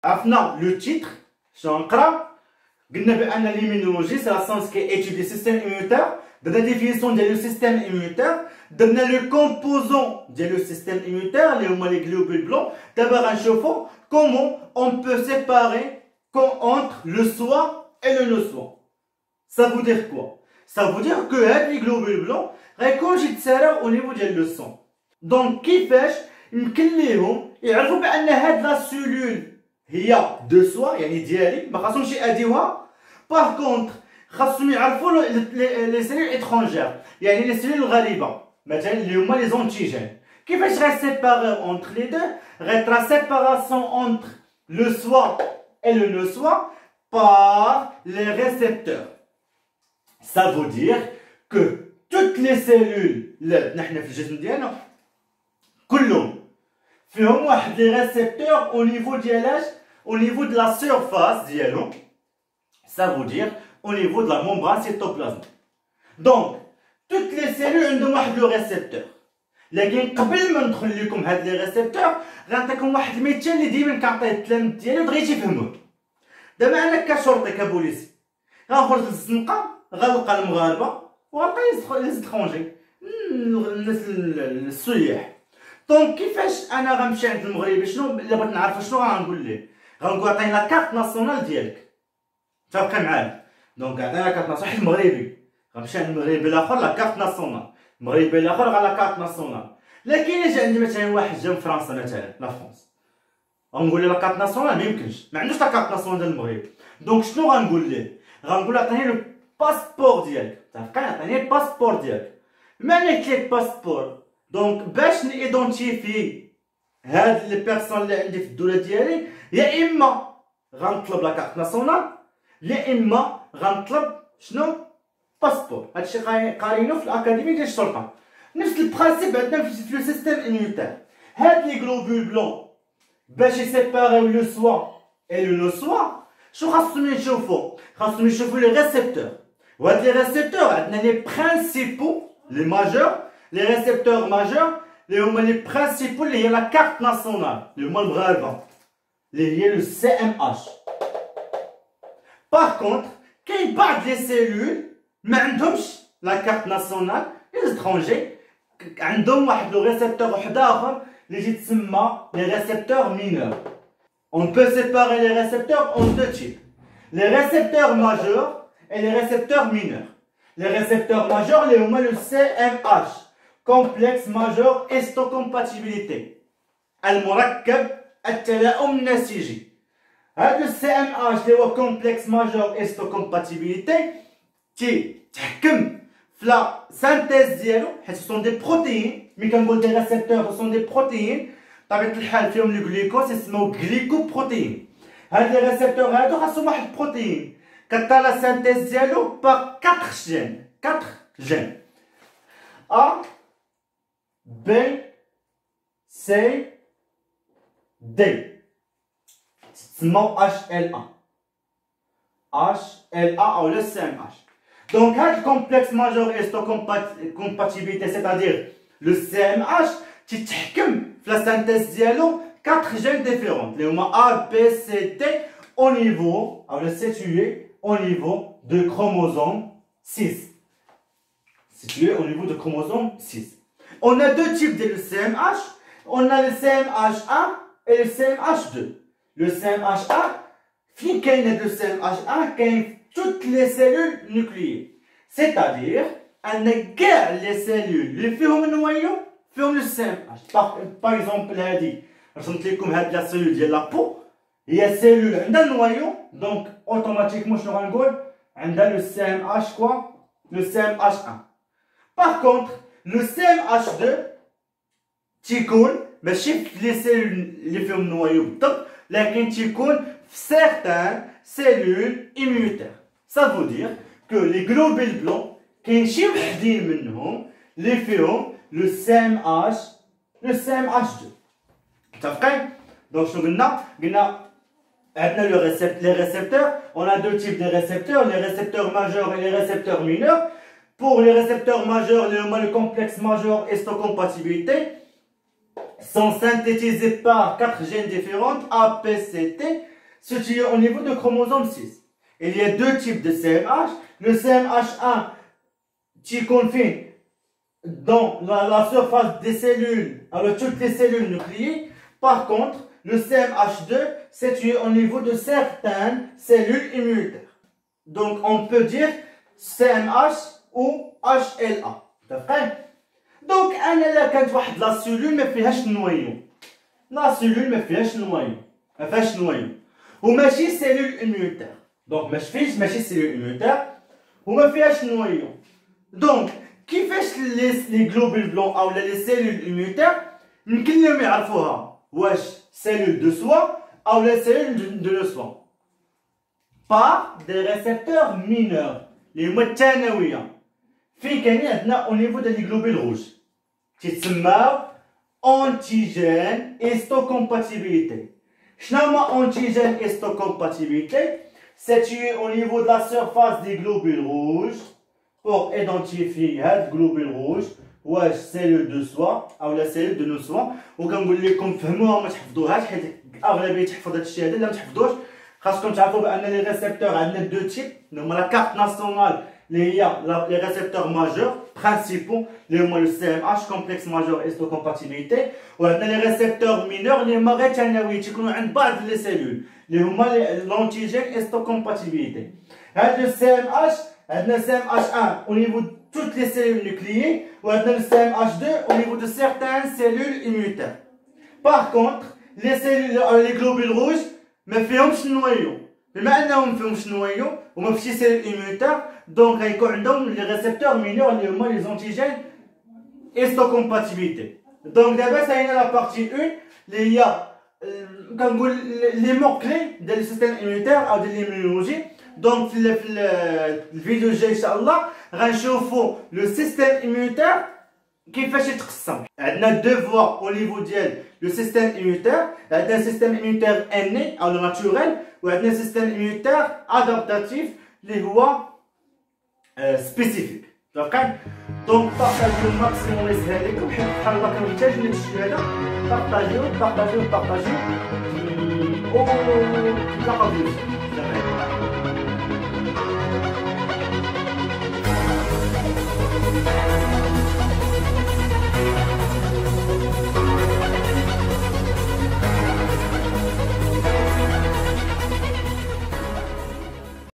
عرفنا لو تيتر شنو نقرا. قلنا بان ليمينولوجي سي لا سونس كي ايتودي لي سيستيم اميونيتير. درنا ديفينيسيون ديال لو سيستيم اميونيتير، درنا لو كومبوزون ديال لو سيستيم اميونيتير اللي هما لي غلوبول بلون. دابا غنشوفو كومون اون بو سيباري entre le soi et le no-soi. Ça veut dire quoi? Ça veut dire que هاد لي غلوبول بلون غيكونوا يتساراو او نيفو ديال لو سون. دونك كيفاش يمكن ليهم يعرفوا بان هاد لا سيلول هي دو سوا يعني ديالي، ما خاصهمش ياديوها. باغ كونطخ خاصهم يعرفوا لي سيلول اترونجير يعني لي سيلول الغريبه مثلا اللي هما لي زونتيجين. كيفاش غيسيباريو اونتر لي دو؟ غيطرا سيباراسيون اونتر لو سوا et le no-soi par les récepteurs. Ça veut dire que toutes les cellules اللي نحن في الجسم ديالنا كلهم فيهم واحد لي récepteurs au niveau ديالاش au niveau de la surface ديالهم. Ça veut dire au niveau de la membrane cytoplasmique. Donc toutes les cellules عندهم واحد لو récepteur. لكن قبل ما ندخل لكم هاد لي ريسبتور غنعطيكم واحد المثال اللي ديما كنعطيه للتلاميذ ديالي بغيتي يفهموه. دابا انا كشرطي كبوليسي غنخرج للزنقه غنلقى المغاربه وغنلقى لي زيترونجي الناس السياح. دونك كيفاش انا غنمشي عند المغربي شنو الا بغيت نعرف شنو غنقول ليه؟ غنقول عطيني لا كارت ناسيونال ديالك تبقى معايا. دونك عطيني لا كارت ناسيونال واحد المغربي غنمشي عند المغربي الاخر لا كارت ناسيونال، المغربي الاخر على كارت ناسيونال. لكن اجى عندي مثلا واحد جا من فرنسا مثلا لا فرنسا غنقول له لا كارت ناسيونال ما يمكنش، ما عندوش لا كارت ناسيونال ديال المغرب. دونك شنو غنقول ليه؟ غنقول له عطيني لو باسبور ديالك، تعرفين عطيني الباسبور ديالك. معنى قلت لك باسبور دونك باش نيدونتيفي هاد لي بيرسون اللي عندي في الدوله ديالي يا اما غنطلب لا كارت ناسيونال يا اما غنطلب شنو؟ باسبور. هادشي قارينو في الاكاديميه ديال الشرطه. نفس البرانسيب عندنا في لو سيستيم اميونيتير. هاد لي غلوبول بلون باش يسيباريو لو سوا اي لو نو سوا شنو خاصهم يشوفوا؟ خاصهم يشوفوا لي ريسبتور. وهاد لي ريسبتور عندنا لي برينسيبو لي ماجور، لي ريسبتور ماجور اللي هما لي برينسيبو اللي هي لا كارت ناسيونال اللي هما المغاربه اللي هي لو سي ام اش. باغ كونطخ كاين بعض لي سيلول ما عندهمش لا كارت ناسيونال، لي زيترونجي عندهم واحد لو ريسبتور واحد اخر اللي يتسمى لي ريسبتور مينور. On peut séparer les récepteurs en deux types, les récepteurs majeurs et les récepteurs mineurs. Les récepteurs majeurs, les هما le CMH, complexe majeur histocompatibilité, المركب التلاؤم النسيجي. هذا le CMH اللي هو complexe majeur histocompatibilité تحكم في لا سانتيز ديالو حيت سون دي بروتيين. ملي كنقول دي ريسبتور سون دي بروتيين بطبيعة الحال فيهم لو غليكوز يسموه غليكو بروتيين. هاد لي ريسبتور هادو خاصهم واحد بروتيين كطرا لا سانتيز ديالو باغ 4 جين، 4 جين A B C D تسمو HLA او le CMH. Donc هاد الكومبلكس ماجور histocompatibilité c'est-à-dire le CMH تتحكم في لا سانتيز ديالو 4 جين ديفيرون اللي هما A B C D au niveau او situé au niveau de chromosome 6. Situé au niveau de chromosome 6. On a deux types de CMH. On a le CMH1 et le CMH2. Le CMH1, fin كاين le CMH1 كاين toutes les cellules nucléées. C'est-à-dire ان كاع لي سيلول اللي فيهم النويو فيهم لو CMH. باغ اكزومبل هادي رسمت لكم هاد لا سيلول ديال لا بو هي سيلول عندها النويو دونك اوتوماتيكمون شنو غنقول عندها لو CMH كوا لو CMH1. باغ كونطخ لو CMH2 تيكون ماشي في لي سيلول اللي فيهم النويو بالضبط لكن تيكون في سيغتان سيلول immunitaire. Ça veut dire que les globules blancs كاين شي وحدين منهم اللي فيهم لو CMH لو CMH2. متفقين؟ دونك شنو قلنا؟ قلنا عندنا les récepteurs. On a deux types de récepteurs, les récepteurs majeurs et les récepteurs mineurs. Pour les récepteurs majeurs, le complexe majeur histocompatibilité sont synthétisés par 4 gènes différents A, P, C, T. situé au niveau de chromosome 6. Il y a deux types de CMH. Le CMH1 qui contient dans la surface des cellules, alors toutes les cellules nucléées. Par contre, le CMH2 situé au niveau de certaines cellules immunitaires. Donc, on peut dire CMH ou HLA. D'accord? Donc, la cellule ما فيهاش noyau. La cellule ما فيهاش noyau. ما فيهاش noyau. وماشي cellule immunitaire. Donc, ماشي cellule immunitaire. وما فيهاش noyau. Donc, كيفاش les globules blancs ou les cellules immunitaires يمكن لهم يعرفوها واش cellule de soi ou la cellule de soi par des récepteurs mineurs اللي هما الثانويه فين كاينين عندنا au niveau des globules rouges تيتسماو antigène histocompatibilité. شنو هما antigène histocompatibilité؟ situé au niveau de la surface des globules rouges pour identifier هاد globule rouge واش cellule de soi ou la cellule de nos soins. وكنقول لكم فهموها وما تحفظوهاش حيت اغلبيه تحفظ هاد الشيء هذا لا ما تحفظوش. خاصكم تعرفوا بان لي ريسبتور عندنا دو تيب هما لا كارت ناسيونال اللي هي لي ريسبتور ماجور برينسيبو اللي هما لو سي ام اش كومبلكس ماجور هيستوكومباتيبيليتي وعندنا لي ريسبتور مينور اللي هما غير ثانويه تيكونوا عند بعض لي سيلول اللي هما لونتيجين هيستوكومباتيبيليتي. هاد لو سي ام اش عندنا سي ام اش 1 au niveau de toutes les cellules nucléées ou عندنا le CMH2 au niveau de certaines cellules immunitaires. Par contre, les cellules les globules rouges ما فيهمش نويو. بما انهم ما فيهمش نويو وما فيش سيلول immunitaire دونك غيكون عندهم لي ريسبتور مينور اللي هما لي زونتيجين هيستوكومباتيبيليتي. دونك دابا ساينا لا بارتي 1 اللي هي كنقول لي مو كلي ديال السيستيم immunitaire او ديال l'immunologie. Donc, في الفيديو الجاي ان شاء الله غنشوفوا لو سيستيم immunitaire كيفاش يتقسم. عندنا دو فوا او نيفو ديال لو سيستيم immunitaire. عندنا سيستيم immunitaire اني او ناتوريل وعندنا سيستيم immunitaire ادابتاتيف اللي هو سبيسيفيك. دونك بارطاجيو الماكسيموم اللي يسهل لكم حيت بحال الله كنحتاج من الشيء هذا. بارطاجيو و تلاقاو فيه.